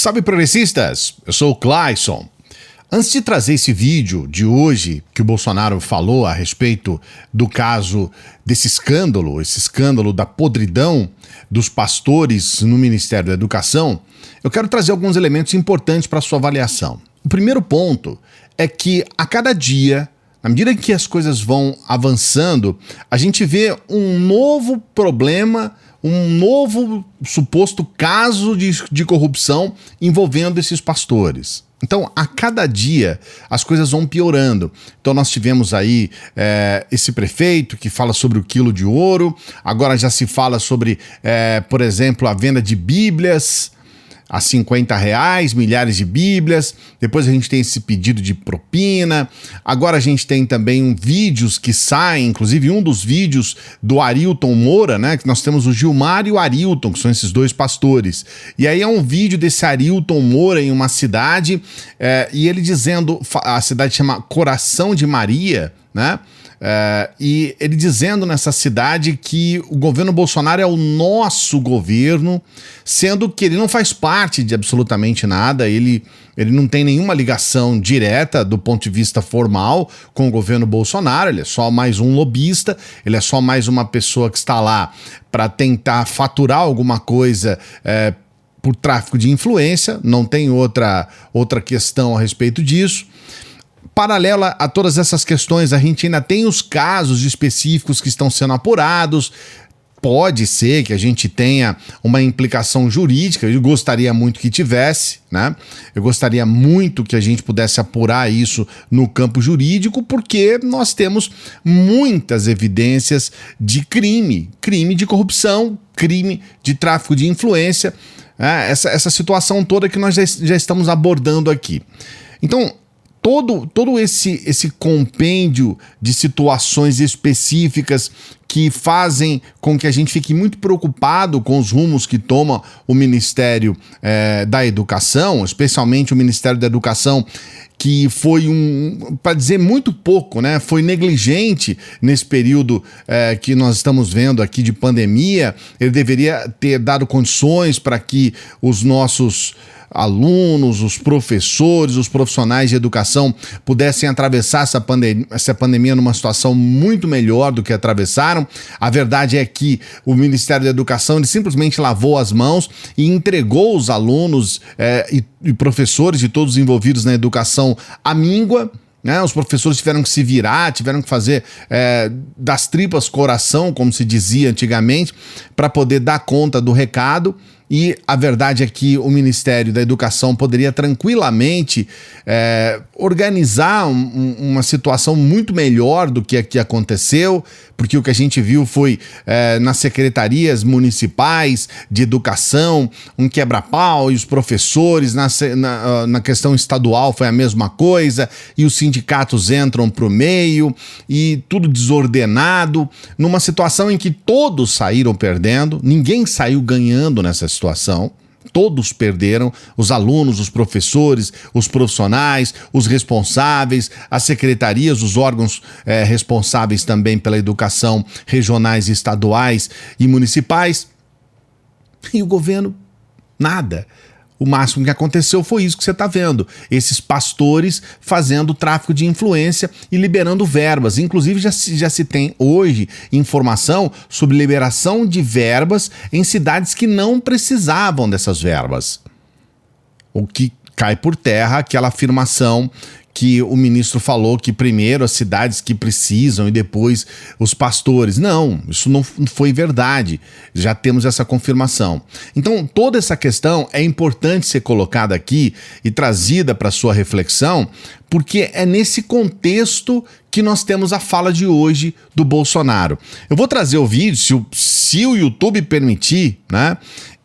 Salve progressistas, eu sou o Clayson. Antes de trazer esse vídeo de hoje que o Bolsonaro falou a respeito do caso desse escândalo, esse escândalo da podridão dos pastores no Ministério da Educação, eu quero trazer alguns elementos importantes para a sua avaliação. O primeiro ponto é que a cada dia, na medida que as coisas vão avançando, a gente vê um novo problema, um novo suposto caso de corrupção envolvendo esses pastores. Então, a cada dia, as coisas vão piorando. Então, nós tivemos aí esse prefeito que fala sobre o quilo de ouro, agora já se fala sobre, por exemplo, a venda de bíblias a R$50, milhares de bíblias, depois a gente tem esse pedido de propina, agora a gente tem também vídeos que saem, inclusive um dos vídeos do Arilton Moura, né, que nós temos o Gilmar e o Arilton, que são esses dois pastores, e aí é um vídeo desse Arilton Moura em uma cidade, e ele dizendo, a cidade chama Coração de Maria, né, e ele dizendo nessa cidade que o governo Bolsonaro é o nosso governo, sendo que ele não faz parte de absolutamente nada, ele não tem nenhuma ligação direta do ponto de vista formal com o governo Bolsonaro, ele é só mais um lobista, ele é só mais uma pessoa que está lá para tentar faturar alguma coisa por tráfico de influência, não tem outra questão a respeito disso. Paralela a todas essas questões, a gente ainda tem os casos específicos que estão sendo apurados. Pode ser que a gente tenha uma implicação jurídica, eu gostaria muito que tivesse, né? Eu gostaria muito que a gente pudesse apurar isso no campo jurídico, porque nós temos muitas evidências de crime de corrupção, crime de tráfico de influência, essa situação toda que nós já estamos abordando aqui. Então, todo esse compêndio de situações específicas que fazem com que a gente fique muito preocupado com os rumos que toma o Ministério da Educação, especialmente o Ministério da Educação, que foi para dizer muito pouco, né? Foi negligente nesse período que nós estamos vendo aqui de pandemia. Ele deveria ter dado condições para que os nossos alunos, os professores, os profissionais de educação pudessem atravessar essa pandemia numa situação muito melhor do que atravessaram. A verdade é que o Ministério da Educação ele simplesmente lavou as mãos e entregou os alunos e professores e todos envolvidos na educação à míngua. Os professores tiveram que se virar, tiveram que fazer das tripas coração, como se dizia antigamente, para poder dar conta do recado. E a verdade é que o Ministério da Educação poderia tranquilamente organizar uma situação muito melhor do que aqui aconteceu, porque o que a gente viu foi nas secretarias municipais de educação, um quebra-pau, e os professores, na questão estadual foi a mesma coisa, e os sindicatos entram para o meio, e tudo desordenado, numa situação em que todos saíram perdendo, ninguém saiu ganhando nessa situação. Todos perderam, os alunos, os professores, os profissionais, os responsáveis, as secretarias, os órgãos responsáveis também pela educação regionais, estaduais e municipais. E o governo, nada. O máximo que aconteceu foi isso que você está vendo, esses pastores fazendo tráfico de influência e liberando verbas. Inclusive já se tem hoje informação sobre liberação de verbas em cidades que não precisavam dessas verbas. O que cai por terra aquela afirmação que o ministro falou que primeiro as cidades que precisam e depois os pastores. Não, isso não foi verdade. Já temos essa confirmação. Então, toda essa questão é importante ser colocada aqui e trazida para sua reflexão, porque é nesse contexto que nós temos a fala de hoje do Bolsonaro. Eu vou trazer o vídeo, se o YouTube permitir, né?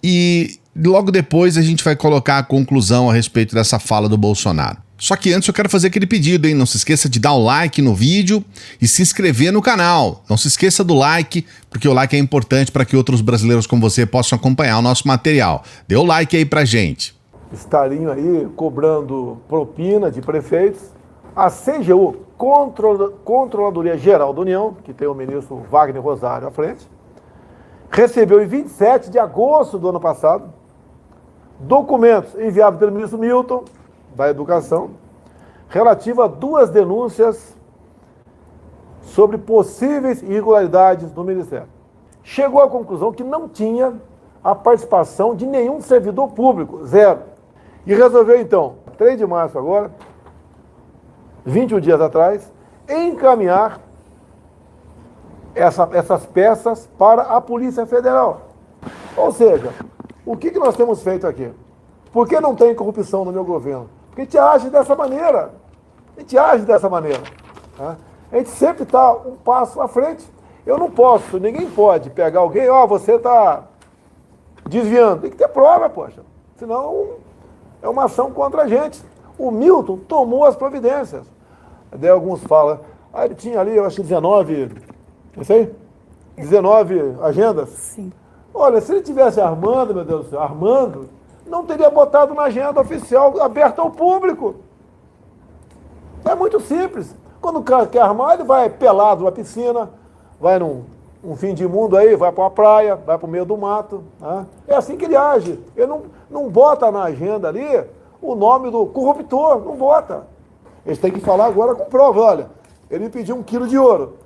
E logo depois a gente vai colocar a conclusão a respeito dessa fala do Bolsonaro. Só que antes eu quero fazer aquele pedido, hein? Não se esqueça de dar um like no vídeo e se inscrever no canal. Não se esqueça do like, porque o like é importante para que outros brasileiros como você possam acompanhar o nosso material. Dê o like aí pra gente. Estariam aí cobrando propina de prefeitos. A CGU, Controladoria Geral da União, que tem o ministro Wagner Rosário à frente, recebeu em 27 de agosto do ano passado documentos enviados pelo ministro Milton, da Educação, relativo a 2 denúncias sobre possíveis irregularidades no Ministério. Chegou à conclusão que não tinha a participação de nenhum servidor público, 0. E resolveu, então, 3 de março agora, 21 dias atrás, encaminhar essas peças para a Polícia Federal. Ou seja, o que nós temos feito aqui? Por que não tem corrupção no meu governo? Porque a gente age dessa maneira. Tá? A gente sempre está um passo à frente. Eu não posso, ninguém pode pegar alguém, você está desviando. Tem que ter prova, poxa. Senão é uma ação contra a gente. O Milton tomou as providências. Daí alguns falam, ele tinha ali, eu acho que 19, não sei, 19 agendas. Sim. Olha, se ele tivesse armando, meu Deus do céu, não teria botado na agenda oficial aberta ao público. É muito simples. Quando o cara quer armar, ele vai pelado na piscina, vai num fim de mundo aí, vai para uma praia, vai para o meio do mato. Né? É assim que ele age. Ele não bota na agenda ali o nome do corruptor, não bota. Eles têm que falar agora com prova. Olha, ele me pediu 1 quilo de ouro.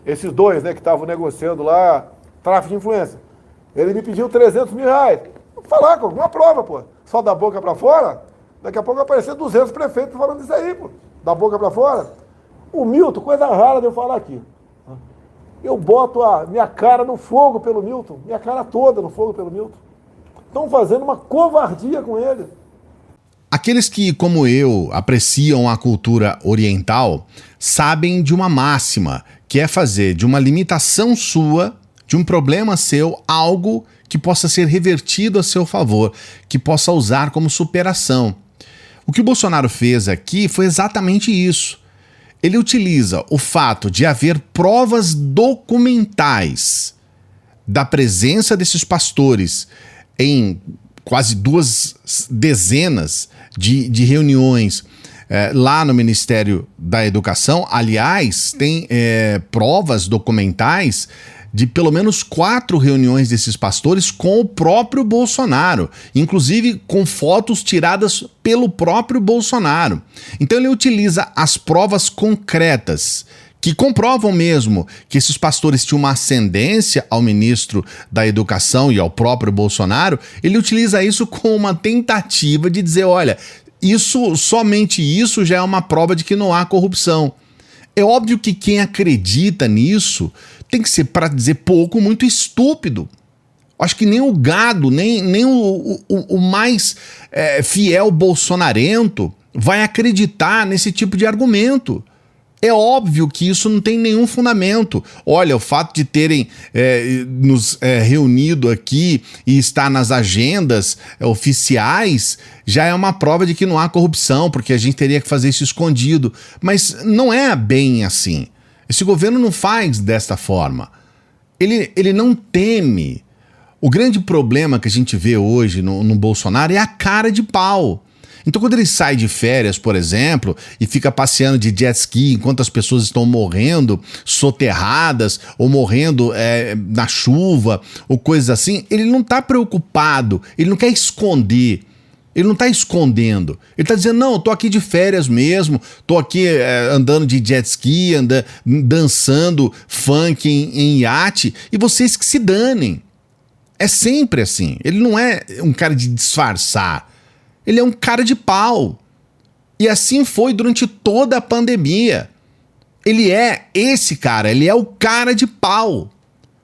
Esses 2, né, que estavam negociando lá, tráfico de influência. Ele me pediu 300 mil reais. Vou falar com alguma prova, pô. Só da boca para fora, daqui a pouco vai aparecer 200 prefeitos falando isso aí, pô. Da boca para fora. O Milton, coisa rara de eu falar aqui. Eu boto a minha cara no fogo pelo Milton, minha cara toda no fogo pelo Milton. Estão fazendo uma covardia com ele. Aqueles que, como eu, apreciam a cultura oriental, sabem de uma máxima, que é fazer de uma limitação sua, de um problema seu, algo que possa ser revertido a seu favor, que possa usar como superação. O que o Bolsonaro fez aqui foi exatamente isso. Ele utiliza o fato de haver provas documentais da presença desses pastores em quase 2 dezenas de reuniões lá no Ministério da Educação. Aliás, tem provas documentais de pelo menos 4 reuniões desses pastores com o próprio Bolsonaro, inclusive com fotos tiradas pelo próprio Bolsonaro. Então ele utiliza as provas concretas que comprovam mesmo que esses pastores tinham uma ascendência ao ministro da Educação e ao próprio Bolsonaro. Ele utiliza isso como uma tentativa de dizer, olha, somente isso já é uma prova de que não há corrupção. É óbvio que quem acredita nisso tem que ser, para dizer pouco, muito estúpido. Acho que nem o gado, nem o mais fiel bolsonarento vai acreditar nesse tipo de argumento. É óbvio que isso não tem nenhum fundamento. Olha, o fato de terem nos reunido aqui e estar nas agendas oficiais já é uma prova de que não há corrupção, porque a gente teria que fazer isso escondido. Mas não é bem assim. Esse governo não faz desta forma. Ele não teme. O grande problema que a gente vê hoje no Bolsonaro é a cara de pau. Então, quando ele sai de férias, por exemplo, e fica passeando de jet ski enquanto as pessoas estão morrendo soterradas ou morrendo na chuva ou coisas assim, ele não está preocupado, ele não quer esconder. Ele não está escondendo. Ele está dizendo, não, eu tô aqui de férias mesmo, tô aqui andando de jet ski, dançando funk em iate, e vocês que se danem. É sempre assim. Ele não é um cara de disfarçar. Ele é um cara de pau. E assim foi durante toda a pandemia. Ele é esse cara, ele é o cara de pau.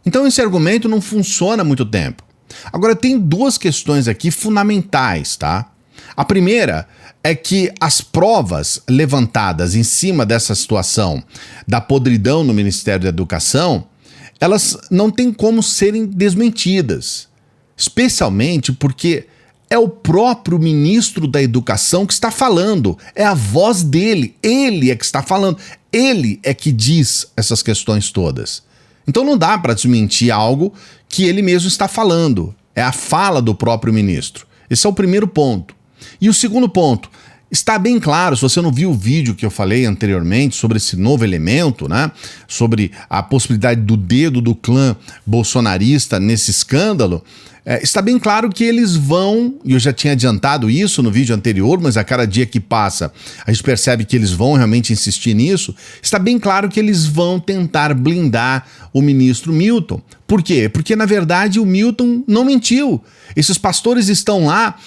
Então esse argumento não funciona há muito tempo. Agora tem 2 questões aqui fundamentais, tá? A primeira é que as provas levantadas em cima dessa situação da podridão no Ministério da Educação, elas não têm como serem desmentidas. Especialmente porque é o próprio ministro da Educação que está falando, é a voz dele, ele é que está falando, ele é que diz essas questões todas. Então não dá para desmentir algo que ele mesmo está falando, é a fala do próprio ministro. Esse é o primeiro ponto. E o segundo ponto, Está bem claro, se você não viu o vídeo que eu falei anteriormente sobre esse novo elemento, né? Sobre a possibilidade do dedo do clã bolsonarista nesse escândalo, está bem claro que eles vão, e eu já tinha adiantado isso no vídeo anterior, mas a cada dia que passa a gente percebe que eles vão realmente insistir nisso, está bem claro que eles vão tentar blindar o ministro Milton. Por quê? Porque na verdade o Milton não mentiu. Esses pastores estão lá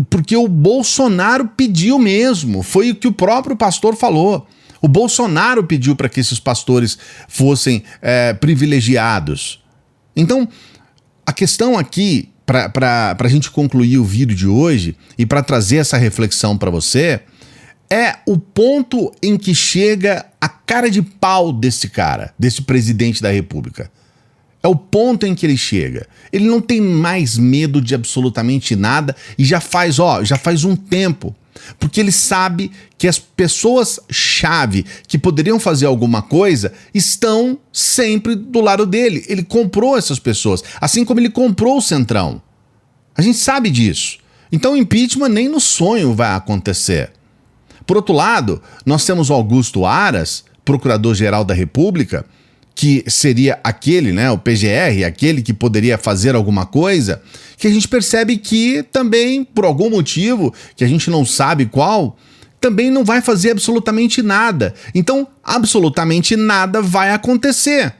porque o Bolsonaro pediu mesmo, foi o que o próprio pastor falou. O Bolsonaro pediu para que esses pastores fossem privilegiados. Então, a questão aqui, para a gente concluir o vídeo de hoje e para trazer essa reflexão para você, é o ponto em que chega a cara de pau desse cara, desse presidente da República. É o ponto em que ele chega. Ele não tem mais medo de absolutamente nada e já faz um tempo. Porque ele sabe que as pessoas-chave que poderiam fazer alguma coisa estão sempre do lado dele. Ele comprou essas pessoas, assim como ele comprou o Centrão. A gente sabe disso. Então o impeachment nem no sonho vai acontecer. Por outro lado, nós temos o Augusto Aras, procurador-geral da República, que seria aquele, né, o PGR, aquele que poderia fazer alguma coisa, que a gente percebe que também, por algum motivo, que a gente não sabe qual, também não vai fazer absolutamente nada. Então, absolutamente nada vai acontecer.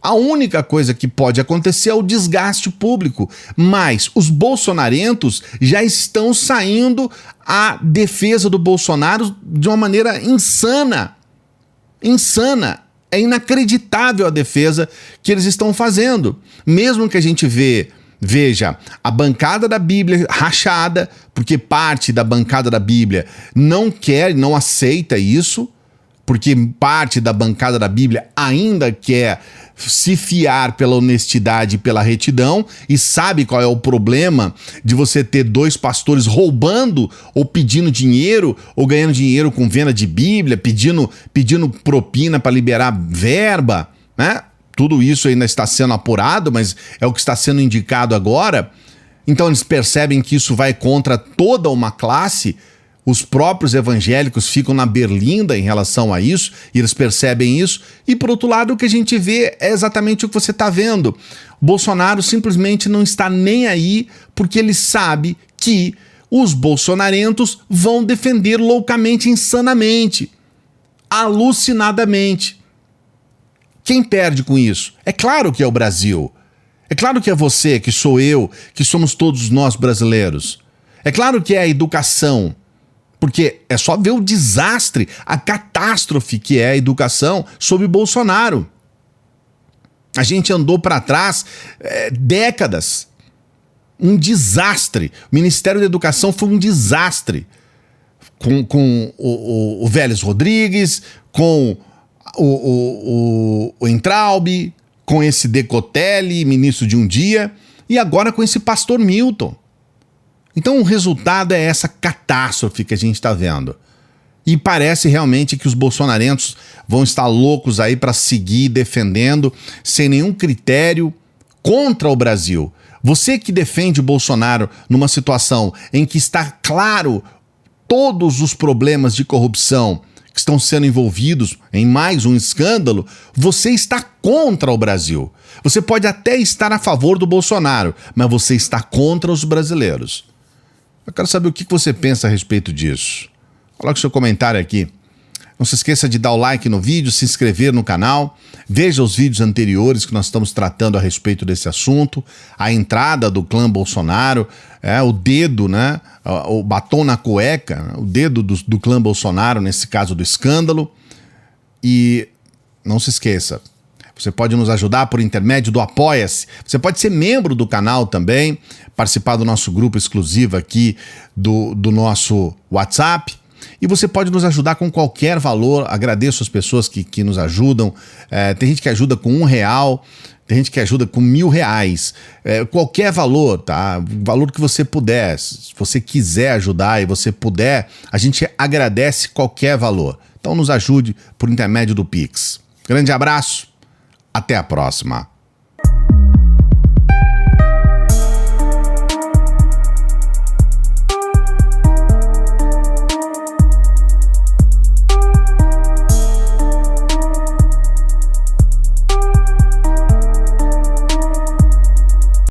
A única coisa que pode acontecer é o desgaste público, mas os bolsonarentos já estão saindo à defesa do Bolsonaro de uma maneira insana. Insana. É inacreditável a defesa que eles estão fazendo. Mesmo que a gente veja a bancada da Bíblia rachada, porque parte da bancada da Bíblia não quer, não aceita isso, porque parte da bancada da Bíblia ainda quer se fiar pela honestidade e pela retidão e sabe qual é o problema de você ter dois pastores roubando ou pedindo dinheiro ou ganhando dinheiro com venda de Bíblia, pedindo propina para liberar verba, né? Tudo isso ainda está sendo apurado, mas é o que está sendo indicado agora. Então eles percebem que isso vai contra toda uma classe. Os próprios evangélicos ficam na berlinda em relação a isso, e eles percebem isso. E por outro lado, o que a gente vê é exatamente o que você está vendo. O Bolsonaro simplesmente não está nem aí, porque ele sabe que os bolsonarentos vão defender loucamente, insanamente, alucinadamente. Quem perde com isso? É claro que é o Brasil. É claro que é você, que sou eu, que somos todos nós brasileiros. É claro que é a educação. Porque é só ver o desastre, a catástrofe que é a educação sob Bolsonaro. A gente andou para trás décadas. Um desastre. O Ministério da Educação foi um desastre. Com o Vélez Rodrigues, com o Entraub, com esse Decotelli, ministro de um dia, e agora com esse pastor Milton. Então o resultado é essa catástrofe que a gente está vendo. E parece realmente que os bolsonarentos vão estar loucos aí para seguir defendendo, sem nenhum critério, contra o Brasil. Você que defende o Bolsonaro numa situação em que está claro todos os problemas de corrupção que estão sendo envolvidos em mais um escândalo, você está contra o Brasil. Você pode até estar a favor do Bolsonaro, mas você está contra os brasileiros. Eu quero saber o que você pensa a respeito disso. Coloque seu comentário aqui. Não se esqueça de dar o like no vídeo, se inscrever no canal. Veja os vídeos anteriores que nós estamos tratando a respeito desse assunto. A entrada do clã Bolsonaro, o dedo, né? O batom na cueca, o dedo do clã Bolsonaro, nesse caso do escândalo. E não se esqueça, você pode nos ajudar por intermédio do Apoia-se. Você pode ser membro do canal também, participar do nosso grupo exclusivo aqui do nosso WhatsApp. E você pode nos ajudar com qualquer valor. Agradeço as pessoas que nos ajudam. Tem gente que ajuda com R$1, tem gente que ajuda com R$1.000. Qualquer valor, tá? O valor que você puder. Se você quiser ajudar e você puder, a gente agradece qualquer valor. Então nos ajude por intermédio do Pix. Grande abraço. Até a próxima.